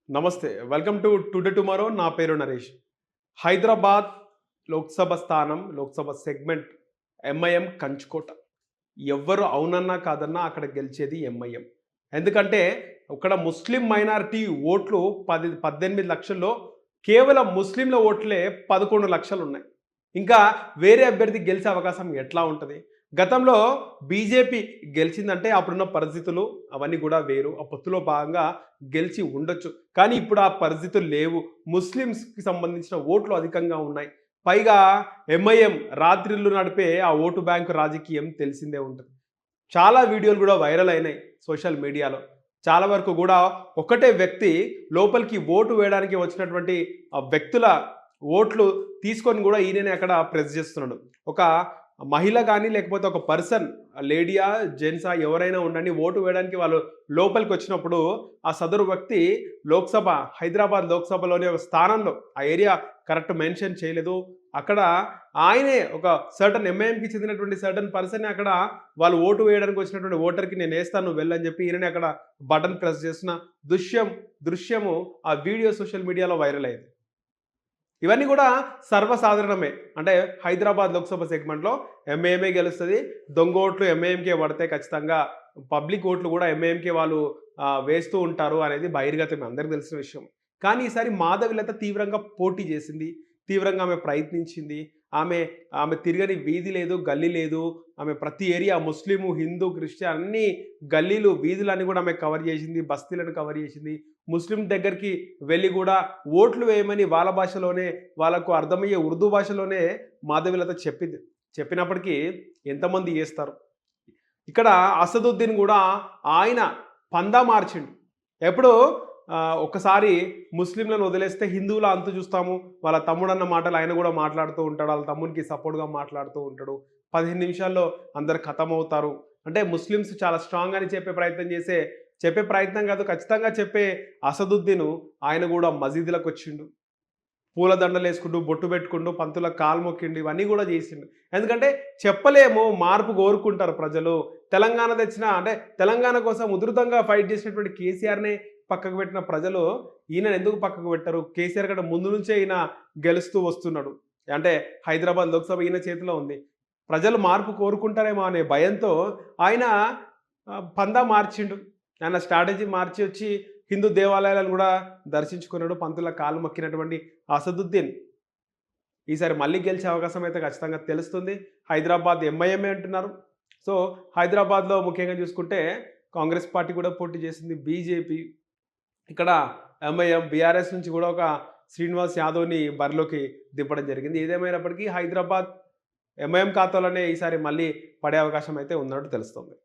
నమస్తే. Welcome to today tomorrow. నా పేరు నరేష్. హైదరాబాద్ లోక్సభ స్థానం, లోక్సభ సెగ్మెంట్ ఎంఐఎం కంచుకోట. ఎవ్వరు అవునన్నా, కాదన్నా అక్కడ గెలిచేది ఎంఐఎం. ఎందుకంటే ఇక్కడ ముస్లిం మైనారిటీ ఓట్లు 18 లక్షల్లో కేవలం ముస్లింల ఓట్లే 11 లక్షలున్నాయి. ఇంకా వేరే అభ్యర్థి గెలిచే అవకాశం ఎట్లా ఉంటది? గతంలో బీజేపీ గెలిచిందంటే అప్పుడున్న పరిస్థితులు అవన్నీ కూడా వేరు. ఆ పొత్తులో భాగంగా గెలిచి ఉండొచ్చు. కానీ ఇప్పుడు ఆ పరిస్థితులు లేవు. ముస్లిమ్స్‌కి సంబంధించిన ఓట్లు అధికంగా ఉన్నాయి. పైగా ఎంఐఎం రాత్రిళ్ళు నడిపే ఆ ఓటు బ్యాంకు రాజకీయం తెలిసిందే ఉంటది. చాలా వీడియోలు కూడా వైరల్ అయినాయి సోషల్ మీడియాలో. చాలా వరకు కూడా ఒకటే వ్యక్తి లోపలికి ఓటు వేయడానికి వచ్చినటువంటి ఆ వ్యక్తుల ఓట్లు తీసుకొని కూడా ఈయననే అక్కడ ప్రెస్ చేస్తున్నాడు. ఒక మహిళ కానీ లేకపోతే ఒక పర్సన్ లేడీయా జెంట్సా ఎవరైనా ఉండండి ఓటు వేయడానికి వాళ్ళు లోపలికి వచ్చినప్పుడు ఆ సదరు వ్యక్తి హైదరాబాద్ లోక్సభలోని ఒక స్థానంలో ఆ ఏరియా కరెక్ట్ మెన్షన్ చేయలేదు. అక్కడ ఆయనే ఒక సర్టన్ ఎంఐఎంకి చెందినటువంటి సర్టన్ పర్సన్ అక్కడ వాళ్ళు ఓటు వేయడానికి వచ్చినటువంటి ఓటర్కి నేను వేస్తాను నువ్వు వెళ్ళని చెప్పి ఈయననే అక్కడ బటన్ ప్రెస్ చేసిన దృశ్యము ఆ వీడియో సోషల్ మీడియాలో వైరల్ అయింది. ఇవన్నీ కూడా సర్వసాధారణమే. అంటే హైదరాబాద్ లోక్సభ సెగ్మెంట్‌లో ఎంఐఎంఏ గెలుస్తది. దొంగ ఓట్లు ఎంఐఎంకే పడితే ఖచ్చితంగా పబ్లిక్ ఓట్లు కూడా ఎంఐఎంకే వాళ్ళు వేస్తూ ఉంటారు అనేది బహిర్గతమే, అందరికీ తెలిసిన విషయం. కానీ ఈసారి మాధవిలత తీవ్రంగా పోటీ చేసింది. తీవ్రంగా ఆమె ప్రయత్నించింది. ఆమె ఆమె తిరగని వీధి లేదు, గల్లీ లేదు. ఆమె ప్రతి ఏరియా ముస్లిము, హిందూ, క్రిస్టియన్ అన్ని గల్లీలు, వీధులన్నీ కూడా ఆమె కవర్ చేసింది. బస్తీలను కవర్ చేసింది. ముస్లిం దగ్గరికి వెళ్ళి కూడా ఓట్లు వేయమని వాళ్ళ భాషలోనే, వాళ్ళకు అర్థమయ్యే ఉర్దూ భాషలోనే మాధవిలత చెప్పింది. చెప్పినప్పటికీ ఎంతమంది చేస్తారు? ఇక్కడ అసదుద్దీన్ కూడా ఆయన పందా మార్చిండు. ఎప్పుడు ఒక్కసారి ముస్లింలను వదిలేస్తే హిందువుల అంతు చూస్తాము. వాళ్ళ తమ్ముడన్న మాటలు ఆయన కూడా మాట్లాడుతూ ఉంటాడు. వాళ్ళ తమ్మునికి సపోర్ట్‌గా మాట్లాడుతూ ఉంటాడు. 15 నిమిషాల్లో అందరు ఖతమవుతారు. అంటే ముస్లిమ్స్ చాలా స్ట్రాంగ్ అని చెప్పే ప్రయత్నం కాదు, ఖచ్చితంగా చెప్పే అసదుద్దీను ఆయన కూడా మసీదులకొచ్చిండు. పూలదండలేసుకుంటూ, బొట్టు పెట్టుకుంటూ, పంతులకు కాలు మొక్కిండు. ఇవన్నీ కూడా చేసిండు. ఎందుకంటే చెప్పలేము, మార్పు కోరుకుంటారు ప్రజలు. తెలంగాణ కోసం ఉధృతంగా ఫైట్ చేసినటువంటి కేసీఆర్‌నే పక్కకు పెట్టిన ప్రజలు ఈయనను ఎందుకు పక్కకు పెట్టరు? కేసీఆర్ కంటే ముందు నుంచే ఈయన గెలుస్తూ వస్తున్నాడు. అంటే హైదరాబాద్ లోక్సభ ఈయన చేతిలో ఉంది. ప్రజలు మార్పు కోరుకుంటారేమో అనే భయంతో ఆయన పందా మార్చిండు. ఆయన స్ట్రాటజీ మార్చి వచ్చి హిందూ దేవాలయాలను కూడా దర్శించుకున్నాడు. పంతుల కాళ్ళు మొక్కినటువంటి అసదుద్దీన్ ఈసారి మళ్ళీ గెలిచే అవకాశం అయితే ఖచ్చితంగా తెలుస్తుంది. హైదరాబాద్ ఎంఐఎంఏ అంటున్నారు. సో హైదరాబాద్లో ముఖ్యంగా చూసుకుంటే కాంగ్రెస్ పార్టీ కూడా పోటీ చేసింది. బీజేపీ, ఇక్కడ ఎంఐఎం, బీఆర్ఎస్ నుంచి కూడా ఒక శ్రీనివాస్ యాదవ్ని బరిలోకి దింపడం జరిగింది. ఏదేమైనప్పటికీ హైదరాబాద్ ఎంఐఎం ఖాతాలోనే ఈసారి మళ్ళీ పడే అవకాశం అయితే ఉన్నట్టు తెలుస్తుంది.